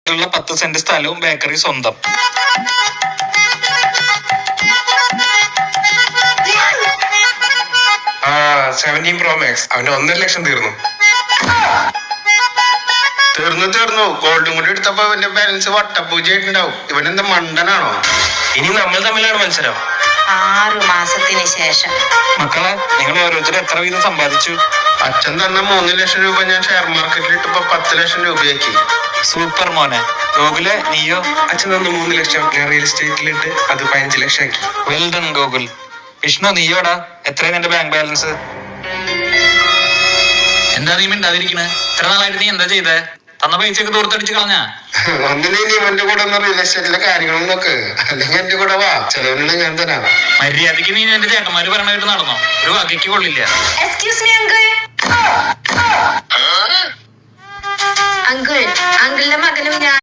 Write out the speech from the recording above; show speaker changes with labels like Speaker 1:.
Speaker 1: 10 saint സ്ഥലവും bakery സ്വന്തം.
Speaker 2: ആ 17 Pro Max അവന്റെ 1.5 ലക്ഷം തീർന്നു. ഗോൾഡും കൂടി എടുത്തപ്പോ അവന്റെ ബാലൻസ് വട്ടപ്പൂജ ആയിട്ടുണ്ടാവും. ഇവനെന്താ മണ്ടനാണോ? ഇനി നമ്മൾ തമ്മിലാണ് മത്സരം.
Speaker 3: 6 മാസത്തിന് ശേഷം.
Speaker 1: മക്കളെ, നിങ്ങൾ ഓരോരുത്തരും എത്ര വീതം സമ്പാദിച്ചു?
Speaker 2: അച്ഛൻ തന്ന 3 ലക്ഷം രൂപ ഞാൻ ഷെയർ മാർക്കറ്റിൽ ഇട്ടപ്പോ 10 ലക്ഷം രൂപയാക്കി.
Speaker 1: സൂപ്പർ മോനെ. ഗോകുലെ, നീയോ?
Speaker 2: അച്ഛൻ തന്ന 3 ലക്ഷം ഞാൻ റിയൽ എസ്റ്റേറ്റിലിട്ട് അത് 15 ലക്ഷം ആക്കി.
Speaker 1: Well done Gokul. വിഷ്ണു, നീയോടാ? എത്രയാണ് നിന്റെ ബാങ്ക് ബാലൻസ്? എന്താ നീ മിണ്ടാതിരിക്കണേ? ഇത്ര നാളായിട്ട് നീ എന്താ ചെയ്തേ? തന്ന പൈസയൊക്കെ ദൂരത്തടിച്ച് കളഞ്ഞാ?
Speaker 2: ഒന്നിനെ നീ ഇവന്റെ കൂടെ ഒന്ന് റിയൽ എസ്റ്റേറ്റിലെ കാര്യങ്ങൾ നോക്ക്, അല്ലെങ്കിൽ എന്റെ കൂടെ വാ, ചെലവിനുള്ള ഞാൻ തരാം.
Speaker 1: മര്യാദക്ക് നീ എന്റെ ചേട്ടന്മാര് പറഞ്ഞിട്ട് നടന്നോ? ഒരു വകയ്ക്ക് കൊള്ളില്ല.
Speaker 3: Excuse me uncle. അങ്കിളിന്റെ മകനും ഞാൻ